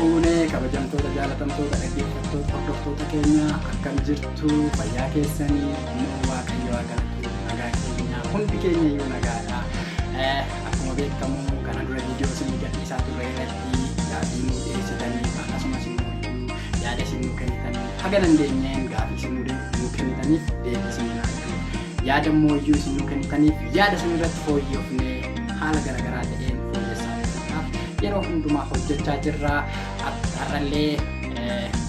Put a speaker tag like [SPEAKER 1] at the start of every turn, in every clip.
[SPEAKER 1] fuunee kabajamtoota jaalatamtoota dhaggeeffattoota hordoftoota keenya akkam jirtu fayyaa keessanii waaqayyo galatu nagaa keenya hundi keenya iyyuu nagaadha. Akkuma beekamu kana dura viidiyoo isin gadhiisaa turre irratti yaadii nuu dhiyeessitanii akkasumas immoo yaada isin nuu kennitanii haga dandeenyeen gaaffii isin nuu kennitaniif deebisanii laattu yaada immoo iyyuu isin nuu kennitaniif yaada isin irratti fooyyofnee haala garaagaraa ta'een yeroo hundumaa hojjechaa jirra. Har'allee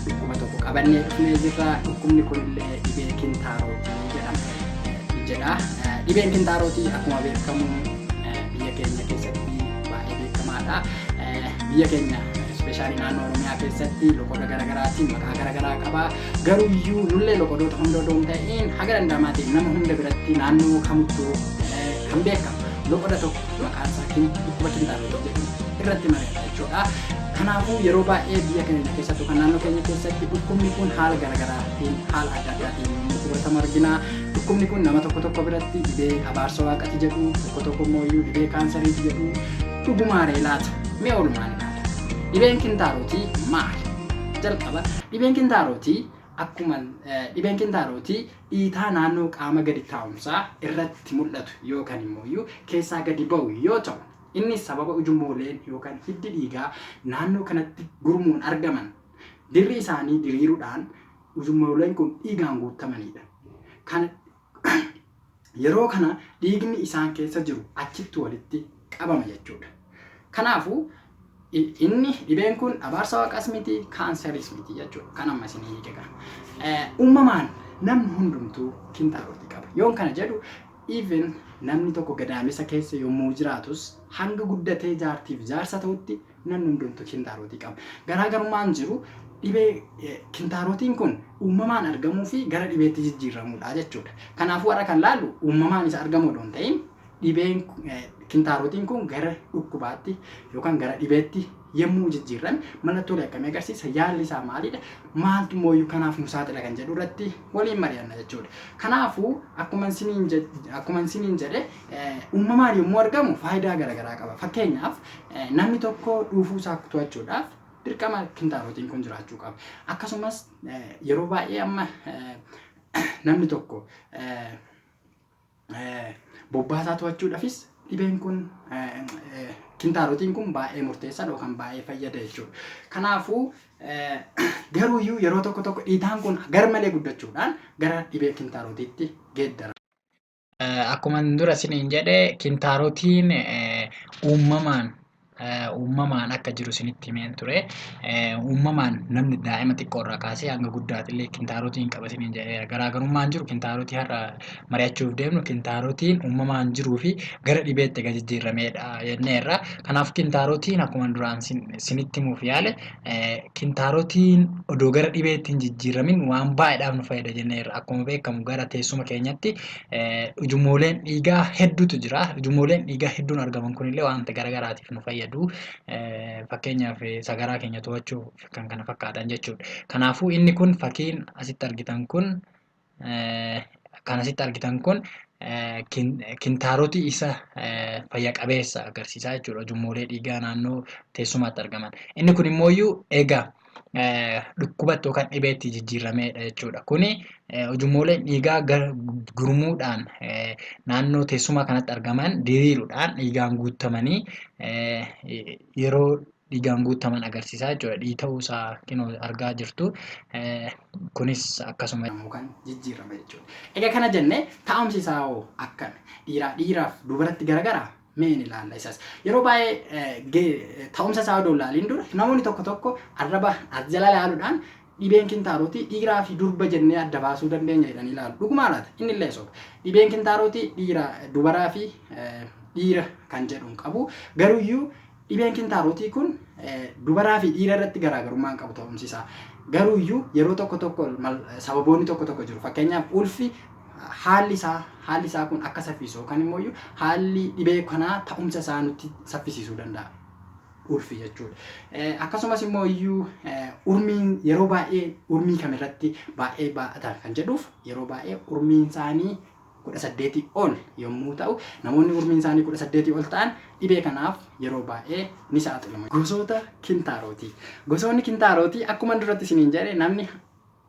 [SPEAKER 1] dhukkuma tokko qabannee dhufnee jirra. Dhukkubni kunillee dhibee kintaarootii jedha. Dhibeen kintaarootii akkuma beekamu biyya keenya keessatti baay'ee beekamaadha. Biyya keenya ispeeshaalii naannoo Oromiyaa keessatti loqoda garaagaraatiin maqaa garaagaraa qaba. Garuu iyyuu nullee loqodoota hunda odoon ta'een haga danda'amaatiin nama hunda biratti naannoo kamittuu kan beekamu loqoda tokko maqaan isaa dhukkuba kintaarootii jedhamu irratti mari'ata jechuudha. Kanaafuu yeroo baay'ee biyya keenya keessatti kan naannoo keenya keessatti dhukkubni kun haala garaagaraatiin haala adda addaatiin fudhatama argina. Dhukkubni kun nama tokko biratti dhibee abaarsa waaqati jedhu, tokko immoo iyyuu dhibee kaansariiti jedhu. Dhugumaaree laata mee oolmaan ilaala. Dhibeen kintaarootii maali? Jalqaba dhibeen kintaarootii dhibeen kintaarootii dhiitaa naannoo qaama gadi taa'umsaa irratti mul'atu yookaan immoo iyyuu keessaa gadi ba'u yoo ta'u, innis sababa ujummooleen yookaan hiddi dhiigaa naannoo kanatti gurmuun argaman dirri isaanii diriiruudhaan ujummooleen kun dhiigaan guutamanidha. Yeroo kana dhiigni isaan keessa jiru achitti walitti qabama jechuudha. Kanaafuu dhibeen kun abaarsa waaqas miti, kaanseris miti jechuudha. Kan amma isin hiike. Uumamaan namni hundumtuu kintaarootii qaba. Yoon kana jedhu even namni tokko gadaamessa keessa yommuu jiraatus hanga guddatee jaartiif jaarsa ta'utti namni hundumtuu kintaarootii qaba. Garaagarummaan jiru dhibee kintaarootiin kun uumamaan argamuu fi gara dhibeetti jijjiiramuudha jechuudha. Kanaafuu har'a kan laallu uumamaan isa argamu odoon ta'in dhibeen kintaarootiin kun gara dhukkubaatti yookaan gara dhibeetti yemmuu jijjiirame mallattoolee akkamii agarsiisa? Yaalli isaa maalidha? Maaltu mooyyuu kanaaf nu saaxila kan jedhu irratti waliin mari'anna jechuudha. Kanaafuu akkuma isiniin jedhe uumamaan yommuu argamu faayidaa garaagaraa qaba. Fakkeenyaaf namni tokko dhuufuu isaa to'achuudhaaf dirqama kintaarootiin kun jiraachuu qaba. Akkasumas yeroo baay'ee amma namni tokko bobbaasaa to'achuudhaafis dhibeen kun kintaarootiin kun baay'ee murteessaadha yookaan baay'ee fayyada jechuudha. Kanaafuu garuuyyuu yeroo tokko dhiitaan kun garmalee guddachuudhaan gara dhibee kintaarootiitti geeddara.
[SPEAKER 2] Akkuma dura isiniin jedhe kintaarootiin uumamaan akka jiru isinitti himeen ture. Uumamaan namni daa'ima xiqqoo irraa kaasee hanga guddaatillee kintaarootiin qaba isiniin jedheera. Garaagarummaan jiru kintaarootii har'a mari'achuuf deemnu kintaarootiin uumamaan jiruu fi gara dhibeetti gadi jijjiirameedha jenneerra. Kanaaf kintaarootiin akkuma duraan isinitti himuuf yaale kintaarootiin odoo gara dhibeetti hin jijjiiramin waan baay'eedhaaf nu fayyada jenneerra. Akkuma beekamu gara teessuma keenyatti ujummooleen dhiigaa hedduutu jira. Ujummooleen dhiigaa hedduun argaman kunillee waanta garaagaraatiif nu fayyadu. Fakkeenyaaf sagaraa keenya to'achuuf kan kana fakkaatan jechuudha. Kanaafuu inni kun fakkiin asitti argitan kun kintaarootii isa fayya qabeessa agarsiisaa jechuudha. Ujummoolee dhiigaa naannoo teessumaatti argaman. Inni kun immoo egaa dhukkubatti yookaan dhibeetti jijjiirameedha jechuudha. Kuni ujummooleen dhiigaa gurmuudhaan naannoo teessumaa kanatti argaman diriiruudhaan dhiigaan guutamanii yeroo dhiigaan guutaman agarsiisaa jechuudha. Dhiita'uu isaa argaa jirtu. Kunis akkasuma
[SPEAKER 1] kan jijjiirame jechuudha. Egaa kana jennee taa'umsi isaa hoo akkami? Dhiiraaf dubaratti garagaraa? Meen ilaalla isas. Yeroo baay'ee taa'umsa isaa odoo ilaaliin dura namoonni tokko arraba as jala ilaaluudhaan dhibeen kintaarootii dhiiraa fi durba jennee adda baasuu dandeenya jedhanii ilaalu. Dhugumaa laata? Inni illee soba. Dhibeen kintaarootii dubaraa fi dhiira kan jedhuun qabu. Garuuyyuu dhibeen kintaarootii kun dubaraa fi dhiira irratti garaagarummaan qabu ta'umsi isaa. Garuuyyuu yeroo tokko sababoonni tokko jiru. Fakkeenyaaf ulfi haalli isaa kun akka saffisu yookaan immoo haalli dhibee kanaa ta'umsa isaa nutti saffisiisuu danda'a. Ulfi jechuudha. Akkasumas immoo urmiin yeroo baay'ee urmii kamirratti baay'ee baay'ata kan jedhuuf yeroo baay'ee urmiin isaanii 18 ol yommuu ta'u, namoonni umriin isaanii 18 ol ta'an dhibee kanaaf yeroo baay'ee ni saaxilamu. Gosoota kintaarotii. Gosoonni kintaarotii akkuma duratti isiniin jedhe namni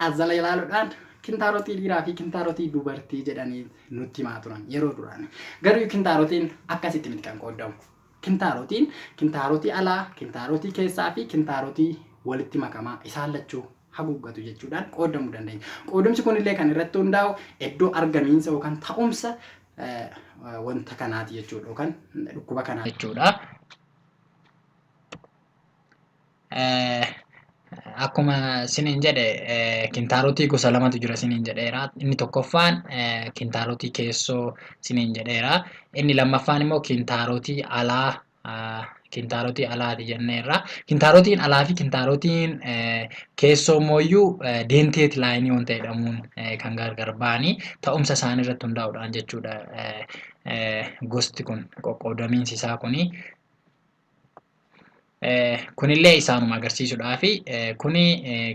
[SPEAKER 1] azala ilaaluudhaan kintaarotii dhiiraa fi kintaarotii dubartii jedhanii nutti himaa turan yeroo duraan. Garuu kintaarotiin akkasitti miti kan qoodamu. Kintaarotiin kintaarotii alaa, kintaarotii keessaa fi kintaarotii walitti makamaa isaan lachuu haguuggatu jechuudhaan qoodamuu dandeenya. Qoodumsi kunillee kan irratti hundaa'u iddoo argamiinsa yookaan ta'umsa wanta kanaati jechuudha yookaan dhukkuba kanaa
[SPEAKER 2] jechuudha. Akkuma isiniin jedhe kintaarotii gosa lamatu jira isiniin jedheera. Inni tokkoffaan kintaarotii keessoo isiniin jedheera. Inni lammaffaan immoo kintaarotii alaa kintaarotii alaati jenneerra. Kintaarotiin alaa fi kintaarotiin keessoo immoo deenteet laayinii wanta jedhamuun kan gargar ba'anii ta'umsa isaanii irratti hundaa'uudhaan jechuudha. Gosti kun qoqqoodamiinsi isaa kuni. Kunillee isaanuma agarsiisuudhaaf kuni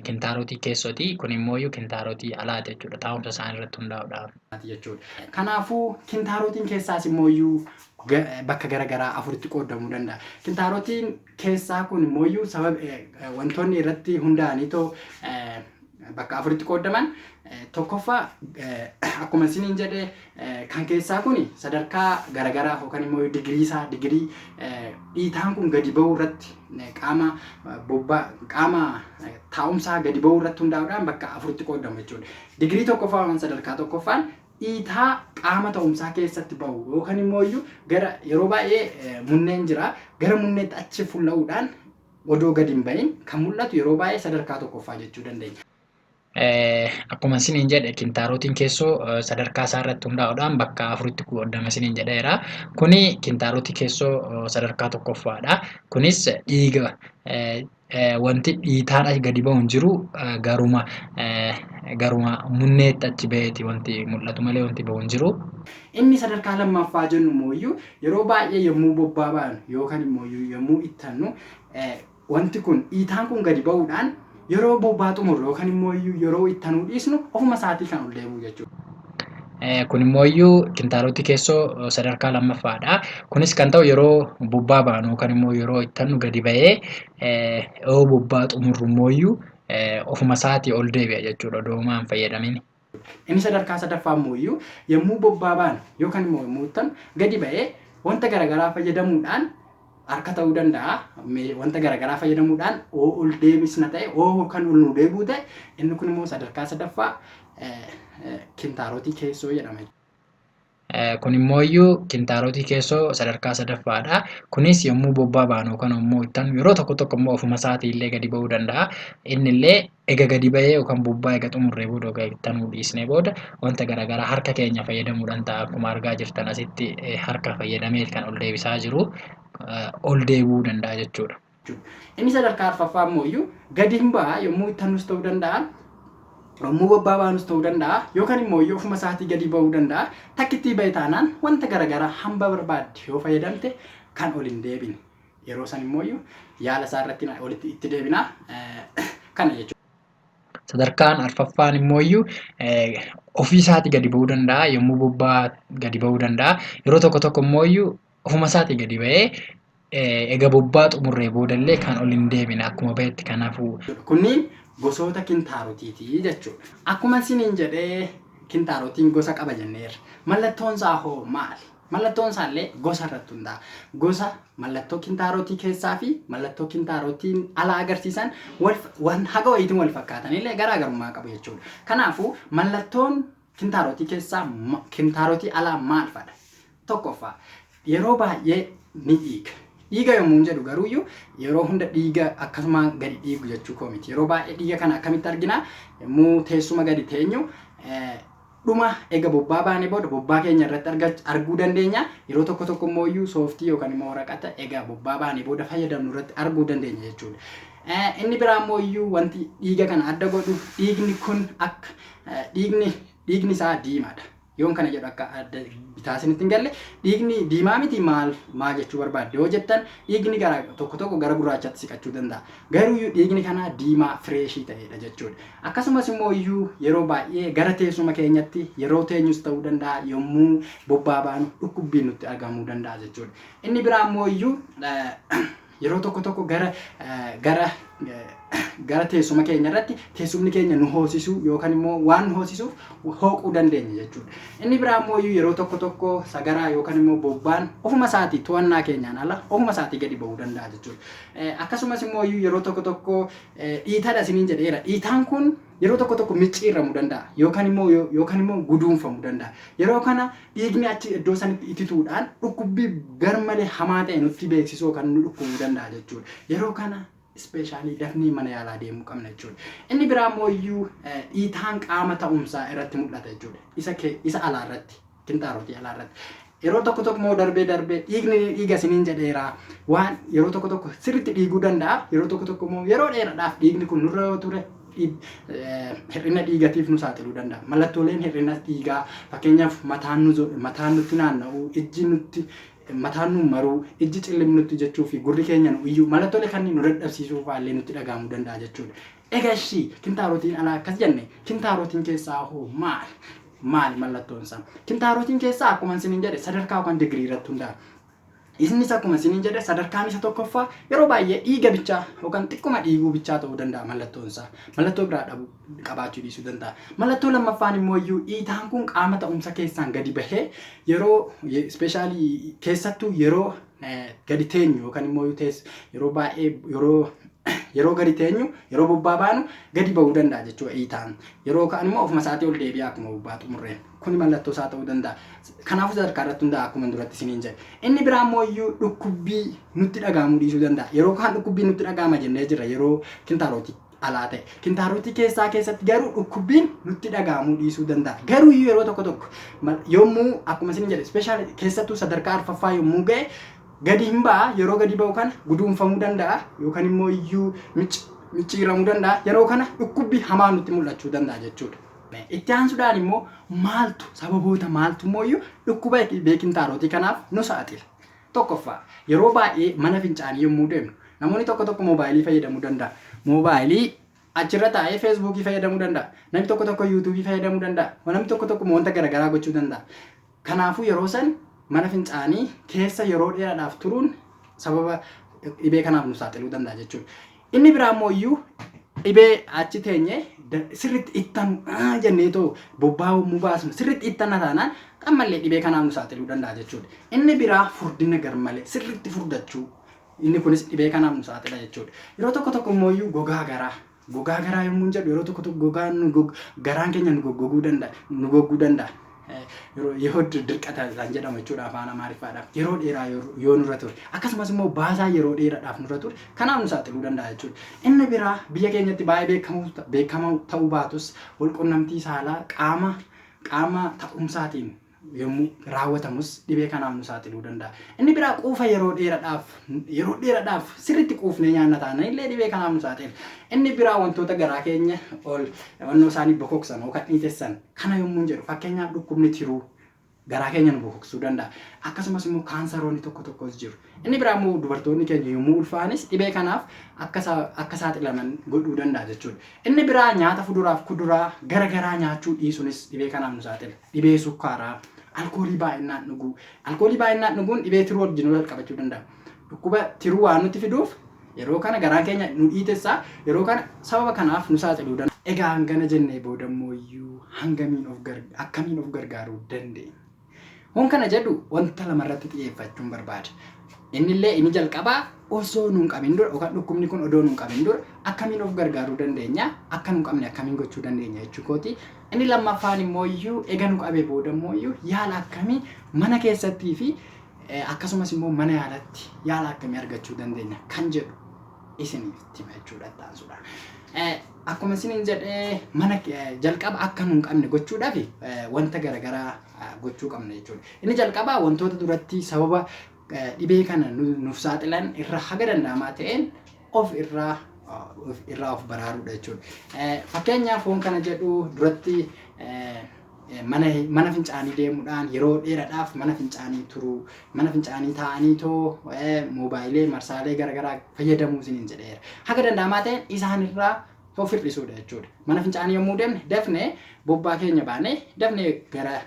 [SPEAKER 2] kintaarotii keessooti. Kun immoo kintaarotii alaati jechuudha. Ta'umsa isaanii irratti hundaa'uudhaan
[SPEAKER 1] jechuudha. Kanaafuu kintaarotiin keessaas immoo bakka garaagaraa afuritti qoodamuu danda'a. Kintaarotiin keessaa kun immoo sababa wantoonni irratti hundaa'anii bakka afuritti qoodaman tokkoffaa akkuma isiniin jedhe kan keessaa kun sadarkaa garaagaraa yookaan immoo digirii dhiitaan kun gadi ba'uu irratti qaama taa'umsaa gadi ba'uu irratti hundaa'uudhaan bakka afuritti qoodamu jechuudha. Digirii tokkoffaa sadarkaa tokkoffaan dhiitaa qaama ta'umsaa keessatti ba'u yookaan immoo gara yeroo baay'ee munneen jira gara munneetti achi fulla'uudhaan odoo gadi hin bahin kan mul'atu yeroo baay'ee sadarkaa tokkoffaa jechuu dandeenya.
[SPEAKER 2] Akkuma isiniin jedhe kintaarotiin keessoo sadarkaa isaa irratti hundaa'uudhaan bakka afuritti qoodama isiniin jedheera. Kuni kintaarotii keessoo sadarkaa tokkoffaadha. Kunis dhiiga wanti dhiitaan gadi ba'u hin jiru garuma munneetti achi ba'eeti wanti mul'atu malee wanti ba'u hin jiru.
[SPEAKER 1] Inni sadarkaa lammaffaa jennu immoo yeroo baay'ee yommuu bobbaa ba'an yookaan immoo yommuu ittannu wanti kun dhiitaan kun gadi ba'uudhaan yeroo bobbaa xumurru yookaan immoo yeroo ittanuu dhiisnu ofuma isaatii kan ol deebi'u jechuudha.
[SPEAKER 2] Kun immoo kintaarotii keessoo sadarkaa lammaffaadha. Kunis kan ta'u yeroo bobbaa baanu yookaan immoo yeroo ittannu gadi ba'ee yeroo bobbaa xumurru immoo ofuma isaatii ol deebi'a jechuudha odoo hin fayyadamin.
[SPEAKER 1] Inni sadarkaa sadaffaa immoo yommuu bobbaa baanu yookaan immoo yommuu ittannu gadi ba'ee wanta garaagaraa fayyadamuudhaan harka ta'uu danda'a. Wanta garaagaraa fayyadamuudhaan ol deebisna ta'e kan ol nu deebi'u ta'e inni kun immoo sadarkaa sadaffaa kintaarotii keessoo jedhama.
[SPEAKER 2] Kun immoo kintaarotii keessoo sadarkaa sadaffaadha. Kunis yommuu bobbaa baanu yookaan immoo ittannu yeroo tokko tokko immoo ofuma isaatii illee gadi ba'uu danda'a. Inni illee ega gadi ba'ee yookaan bobbaa ega xumurree booda yookaan ittanuu dhiisnee booda wanta garaagaraa harka keenya fayyadamuudhaan ta'a. Akkuma argaa jirtan asitti harka fayyadamee kan ol deebisaa jiru ol deebi'uu danda'a jechuudha.
[SPEAKER 1] Inni sadarkaa arfaffaa immoo gadi hin ba'a yommuu ittannus ta'uu danda'a. Yommuu bobbaa baanus ta'uu danda'a yookaan immoo ofuma isaatii gadi ba'uu danda'a. Takkittii ba'e taanaan wanta garaagaraa hamba barbaadde yoo fayyadamte kan ol hin deebine. Yeroo san immoo yaala isaa irratti olitti itti deebina kana jechuudha.
[SPEAKER 2] Sadarkaan arfaffaan immoo ofii isaatii gadi ba'uu danda'a. Yommuu bobbaa gadi ba'uu danda'a. Yeroo tokko tokko immoo ofuma isaatii gadi ba'ee ega bobbaa xumurree boodallee kan ol hin deebine akkuma ba'etti kanaafuu.
[SPEAKER 1] Kunniin gosoota kintaarotiiti jechuudha. Akkuma isiniin jedhee kintaarotiin gosa qaba jenneerra. Mallattoon isaa hoo maali? Mallattoon isaa illee gosa irratti hundaa'a. Gosa mallattoo kintaarotii keessaa fi mallattoo kintaarotiin alaa agarsiisan haga wayiitiin wal fakkaatan illee garaagarummaa qabu jechuudha. Kanaafuu mallattoon kintaarotii keessaa kintaarotii alaa maal fadha? Tokkoffaa yeroo baay'ee ni dhiiga. Dhiiga yommuu jedhu garuu yeroo hunda dhiiga akkasuma gadi dhiigu jechuu koo miti. Yeroo baay'ee dhiiga kana akkamitti argina? Yommuu teessuma gadi teenyu dhuma ega bobbaa baanee booda bobbaa keenya irratti arguu dandeenya. Yeroo tokko tokko immoo sooftii yookaan immoo waraqata ega bobbaa baanee booda fayyadamnu irratti arguu dandeenya jechuudha. Inni biraa immoo wanti dhiiga kana adda godhu dhiigni kun akka dhiigni isaa diimaadha. yoon kana jedhu akka bitaa isinitti hin galle dhiigni diimaa miti maal jechuu barbaadde yoo jettan dhiigni gara tokko gara gurraachatti siqachuu danda'a. Garuu dhiigni kana diimaa fireeshii ta'edha jechuudha. Akkasumas immoo iyyuu yeroo baay'ee gara teessuma keenyatti yeroo teenyus ta'uu danda'a yommuu bobbaa baanu dhukkubbiin nutti argamuu danda'a jechuudha. Inni biraa immoo iyyuu yeroo tokko gara teessuma keenya irratti teessumni keenya nu hoosisuu yookaan immoo waan nu hoosisuuf hooquu dandeenya jechuudha. Inni biraa immoo yeroo tokko sagaraa yookaan immoo bobbaan ofuma isaatii to'annaa keenyaan ala ofuma isaatii gadi ba'uu danda'a jechuudha. Akkasumas immoo yeroo tokko dhiitaadha isiniin jedheera. Dhiitaan kun yeroo tokko micciirramuu danda'a yookaan immoo guduunfamuu danda'a. Yeroo kana dhiigni achi iddoo sanitti itituudhaan dhukkubbii garmalee hamaa ta'e nutti beeksisuu kan nu dhukkubuu danda'a jechuudha. Yeroo kana ispeeshaalii dafnii mana yaalaa deemuu qabna jechuudha. Inni biraa immoo dhiitaan qaama ta'umsaa irratti mul'ata jechuudha. Isa alaa irratti kintaarotii alaa irratti. Yeroo tokko immoo darbee dhiiga isiniin jedheera waan yeroo tokko sirriitti dhiiguu danda'a. Yeroo tokko immoo yeroo dheeraadhaaf dhiigni kun nurra yoo ture hir'ina dhiigatiif nu saaxiluu danda'a. Mallattooleen hir'ina dhiigaa fakkeenyaaf mataan nutti naanna'uu, ijji nutti mataan nu maruu, ijji cillimnutti jechuu fi gurri keenya nu iyyuu mallattoolee kanneen nu dadhabsiisuu fa'aallee nutti dhagahamuu danda'a jechuudha. Egaa kintaarotiin alaa akkas jenne kintaarotiin keessaa hoo maali mallattoon isaa? Kintaarotiin keessaa akkuma isiniin jedhe sadarkaa yookaan digirii irratti hundaa'a. Isinis akkuma isiniin jedhe sadarkaan isa tokkoffaa yeroo baay'ee dhiiga bichaa yookaan xiqquma dhiiguu bichaa ta'uu danda'a mallattoon isaa. Mallattoo biraa qabaachuu dhiisuu danda'a. Mallattoo lammaffaan immoo dhiitaan kun qaama ta'umsa keessaan gadi bahee yeroo ispeeshaalii keessattuu yeroo gadi teenyu yookaan immoo yeroo baay'ee yeroo gadi teenyu yeroo bobbaa baanu gadi ba'uu danda'a jechuudha dhiitaan. Yeroo kaan immoo ofuma isaatii ol deebi'aa akkuma bobbaa xumurreen. Kuni mallattoo isaa ta'uu danda'a. Kanaafuu sadarkaa irratti hundaa'a akkuma duratti isiniin jedhe. Inni biraa immoo dhukkubbii nutti dhagahamuu dhiisuu danda'a. Yeroo kaan dhukkubbii nutti dhagahama jennee jira yeroo kintaarotii alaa ta'e. Kintaarotii keessatti garuu dhukkubbiin nutti dhagahamuu dhiisuu danda'a. Garuu yeroo tokko yommuu akkuma isiniin jedhe ispeeshaalii keessattuu sadarkaa arfaffaa yommuu ga'e gadi hin ba'a. Yeroo gadi ba'u kana guduunfamuu danda'a yookaan immoo micciiramuu danda'a. Yeroo kana dhukkubbii hamaa nutti mul'achuu danda'a jechuudha. Itti aansuudhaan immoo sababoota maaltu immoo dhukkuba kintaarotii kanaaf nu saaxila. Tokkoffaa yeroo baay'ee mana fincaanii yommuu deemnu namoonni tokko moobaayilii fayyadamuu danda'a. Moobaayilii achirra taa'ee feesbuukii fayyadamuu danda'a. Namni tokko yuutuubii fayyadamuu danda'a. Namni tokko wanta garaagaraa gochuu danda'a. Kanaafuu yeroo san mana fincaanii keessa yeroo dheeraadhaaf turuun sababa dhibee kanaaf nu saaxiluu danda'a jechuudha. Inni biraa immoo dhibee achi teenye sirriitti ittan jenneetoo bobbaa yommuu baasnu sirriitti ittanna taanaan ammallee dhibee kanaaf nu saaxiluu danda'a jechuudha. Inni biraa furdina garmalee sirriitti furdachuu inni kunis dhibee kanaaf nu saaxila jechuudha. Yeroo tokko immoo gogaa garaa yommuu jedhu yeroo tokko garaan keenya nu gogguu danda'a. Yeroo dirqataan jedhamu jechuudha afaan Amaariffaadhaaf yeroo dheeraa yoo nurra ture akkasumas immoo baasaa yeroo dheeraadhaaf nurra ture kanaaf nu saaxiluu danda'a jechuudha. Inni biraa biyya keenyatti baay'ee beekamaa ta'uu baatus walqunnamtii saalaa qaama ta'umsaatiin yommuu raawwatamus dhibee kanaaf nu saaxiluu danda'a. Inni biraa quufa yeroo dheeraadhaaf sirriitti quufnee nyaanna taana illee dhibee kanaaf nu saaxila. Inni biraa wantoota garaa keenya wannoo isaanii bokoksan yookaan dhiitessan kana yommuu jedhu fakkeenyaaf dhukkubni tiruu garaa keenya nu bokoksuu danda'a. Akkasumas immoo kaansaroonni tokkos jiru. Inni biraa immoo dubartoonni keenya yommuu ulfaanis dhibee kanaaf akka saaxilaman godhuu danda'a jechuudha. Inni biraa nyaata fuduraaf kuduraa garagaraa nyaachuu dhiisuunis dhibee kanaaf nu saaxila. Dhibee sukkaaraa, alkoolii baay'inaan dhuguun dhibee tiruu wajjin wal qabachuu danda'a. Dhukkuba tiruu waan nutti fiduuf yeroo kana garaan keenya nu dhiitessaa yeroo kana sababa kanaaf nu saaxiluu danda'a. Egaa hangana jennee boodammoo akkamiin of gargaaruu dandeenya? Waan kana jedhu wanta lamarratti xiyyeeffachuun barbaada. Inni jalqabaa osoo nuun qabin dura yookaan dhukkubni kun odoo nuun qabin dura akkamiin of gargaaruu dandeenya? Akka nuun qabne akkamiin gochuu dandeenya jechuukooti. Inni lammaffaan immoo eega nu qabee booda immoo yaala akkamii mana keessattii fi akkasumas immoo mana yaalatti yaala akkamii argachuu dandeenya kan jedhu isiniif hima jechuudha taasisuudha. Akkuma isiniin jedhee mana jalqaba akka nuun qabne gochuudhaaf wanta garaagaraa gochuu qabna jechuudha. Inni jalqabaa wantoota duratti sababa dhibee kana nuuf saaxilan irra haga danda'amaa ta'een of irraa of baraaruudha jechuudha. Fakkeenyaaf waan kana jedhu duratti mana fincaanii deemuudhaan yeroo dheeraadhaaf mana fincaanii turuu, mana fincaanii taa'anii too moobaayilee marsaalee garaagaraa fayyadamuu isiniin jedheera. Haga danda'amaa ta'e isaanirraa of hir'isuudha jechuudha. Mana fincaanii yommuu deemne dafnee bobbaa keenya baanee dafnee gara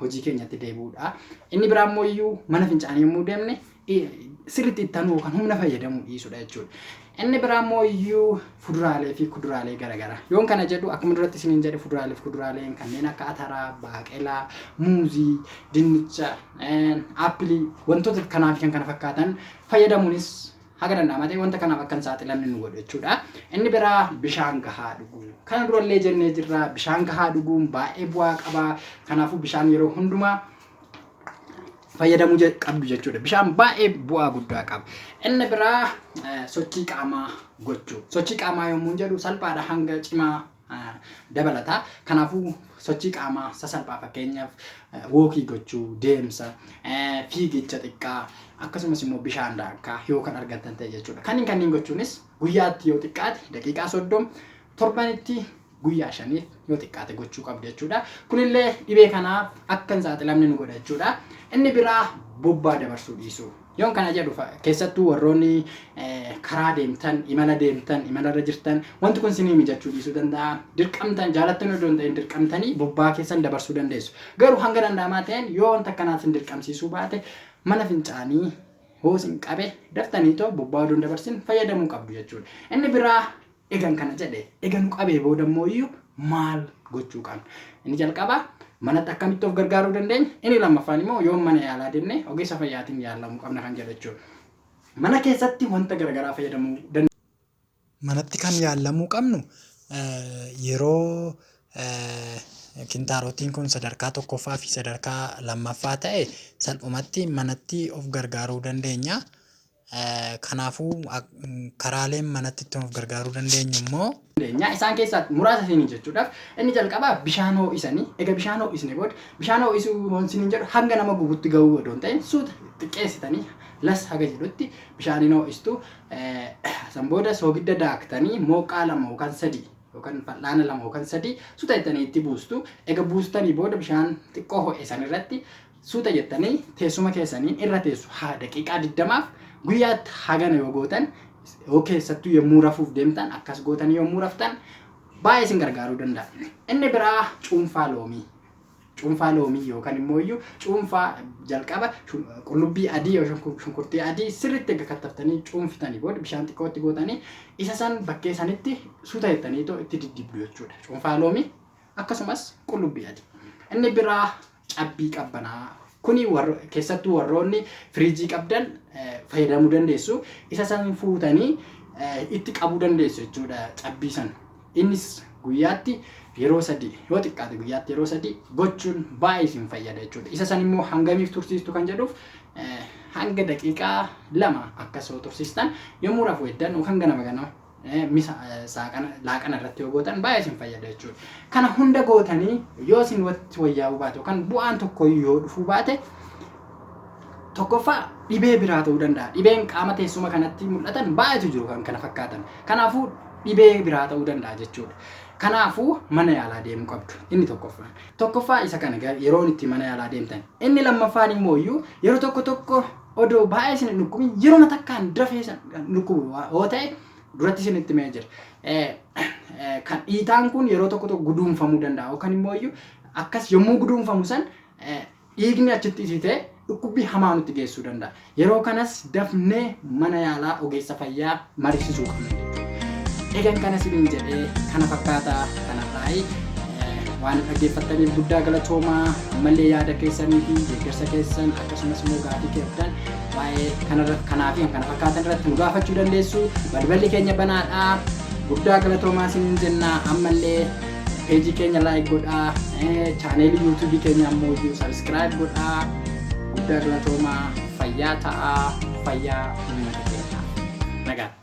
[SPEAKER 1] hojii keenyatti deebi'uudha. Inni biraa immoo iyyuu mana fincaanii yommuu deemne sirriitti ittanuu kan humna fayyadamuu dhiisuudha jechuudha. Inni biraa immoo iyyuu fuduraalee fi kuduraalee garaagaraa. Yoon kana jedhu akkuma duratti isiniin jedhe fuduraalee fi kuduraaleen kanneen akka ataraa, baaqelaa, muuzii, dinnicha, aappilii wantoota kanaa fi kan kana fakkaatan fayyadamuunis haga danda'amaa ta'e wanta kanaaf akka hin saaxilamne nu godhu jechuudha. Inni biraa bishaan gahaa dhuguu. Kana durallee jennee jirra bishaan gahaa dhuguun baay'ee bu'aa qaba. Kanaafuu bishaan yeroo hundumaa fayyadamuu qabdu jechuudha. Bishaan baay'ee bu'aa guddaa qaba. Inni biraa sochii qaamaa gochuu. Sochii qaamaa yommuu jedhu salphaadha hanga cimaa dabalata. Kanaafuu sochii qaamaa sasalphaa fakkeenyaaf wookii gochuu, deemsa, fiigicha xiqqaa akkasumas immoo bishaan daakkaa yoo kan argattan ta'e jechuudha. Kanneen gochuunis guyyaatti yoo xiqqaate daqiiqaa 30 torbanitti guyyaa 5 yoo xiqqaate gochuu qabdu jechuudha. Kunillee dhibee kanaaf akka hin saaxilamne nu godha jechuudha. Inni biraa bobbaa dabarsuu dhiisuu. Yoon kana jedhu keessattuu warroonni karaa deemtan, imalarra jirtan wanti kun isinii mijachuu dhiisuu danda'a. Dirqamtan jaalattan odoo hin ta'in dirqamtanii bobbaa keessan dabarsuu dandeessu. Garuu hanga danda'amaa ta'een yoo wanta akkanaas hin dirqamsiisuu baate mana fincaanii hoosin qabe daftanii too bobbaa odoo hin dabarsin fayyadamuu qabdu jechuudha. Inni biraa egan kana jedhe egan qabee booda immoo iyyuu maal gochuu qabna? Inni jalqabaa manatti akkamitti of gargaaruu dandeenya? Inni lammaffaan immoo yoo mana yaalaa deemne ogeessa fayyaatiin yaalamuu qabna kan jedhu jechuudha. Mana keessatti wanta garaagaraa fayyadamuu dandeenya.
[SPEAKER 2] Manatti kan yaalamuu qabnu yeroo kintaarotiin kun sadarkaa tokkoffaa fi sadarkaa lammaffaa ta'e salphumatti manatti of gargaaruu dandeenya. Kanaafuu karaaleen manatti ittiin of gargaaruu dandeenyu immoo
[SPEAKER 1] isaan keessaa muraasa isinii jechuudhaaf inni jalqabaa bishaan ho'isanii egaa bishaan ho'isne booda bishaan ho'isuu isiniin jedhu hanga nama gubutti gahuu odoo hin ta'in suuta xiqqeessitanii las haga jedhutti bishaaniin ho'istu san booda soogidda daaktanii mooqaa 2 yookaan 3 yookaan fal'aana 2 yookaan 3 suuta jettanii itti buustu. Egaa buustanii booda bishaan xiqqoo ho'isan irratti suuta jettanii teessuma keessanii irra teessu daqiiqaa 20 guyyaatti hagana yoo gootan yoo keessattuu yommuu rafuuf deemtan akkas gootanii yommuu raftan baay'ee isin gargaaruu danda'a. Inni biraa cuunfaa loomii. Cuunfaa loomii yookaan immoo iyyuu cuunfaa jalqaba qullubbii adii yookaan shunkurtii adii sirriitti egaa kattaftanii cuunfitanii booda bishaan xiqqootti gootanii isa san bakkee sanitti suuta jettanii itti diddibdu jechuudha. Cuunfaa loomii akkasumas qullubbii adii. Inni biraa cabbii qabbanaa. Kuni keessattuu warroonni firiijii qabdan fayyadamuu dandeessu. Isa san fuutanii itti qabuu dandeessu jechuudha cabbii san. Innis guyyaatti yeroo 3 yoo xiqqaate guyyaatti yeroo 3 gochuun baay'ee isin fayyada jechuudha. Isa san immoo hangamiif tursiistu kan jedhuuf hanga daqiiqaa 2 akkas yoo tursiistan yommuu rafuu eddan yookaan ganama misa laaqana irratti yoo gootan baay'ee isin fayyada jechuudha. Kana hunda gootanii yoo isin wayyaa'uu baate yookaan bu'aan tokko yoo dhufuu baate tokkoffaa dhibee biraa ta'uu danda'a. Dhibeen qaama teessuma kanatti mul'atan baay'eetu jiru kan kana fakkaatan. Kanaafuu dhibee biraa ta'uu danda'a jechuudha. Kanaafuu mana yaalaa deemuu qabdu. Inni tokkoffaa isa kana yeroo itti mana yaalaa deemtan. Inni lammaffaan immoo iyyuu yeroo tokko odoo baay'ee isin dhukkubin yeroo matakkaan dafee dhukkubu yoo ta'e duratti isinitti mee jira. Kan dhiitaan kun yeroo tokko guduunfamuu danda'a yookaan immoo iyyuu akkas yommuu guduunfamu san dhiigni achitti isitee dhukkubbii hamaa nutti geessuu danda'a. Yeroo kanas dafnee mana yaalaa ogeessa fayyaa mariisisuu qabna. Egan kana isiniin jedhee kana fakkaataa kanarraa waan dhaggeeffattaniif guddaa galatoomaa. Ammallee yaada keessanii fi deeggarsa keessan akkasumas immoo gaafii keessan waa'ee kanaa fi kana fakkaatan irratti nu gaafachuu dandeessu. Balballi keenya banaadha. Guddaa galatoomaa isiniin jenna. Ammallee peejii keenya laayik godhaa. Chaaneelii yuutuubii keenya ammoo sabiskiraayib godhaa. Guddaa galatoomaa. Fayyaa ta'aa. Fayyaa uummata keenyaa. Nagaatti.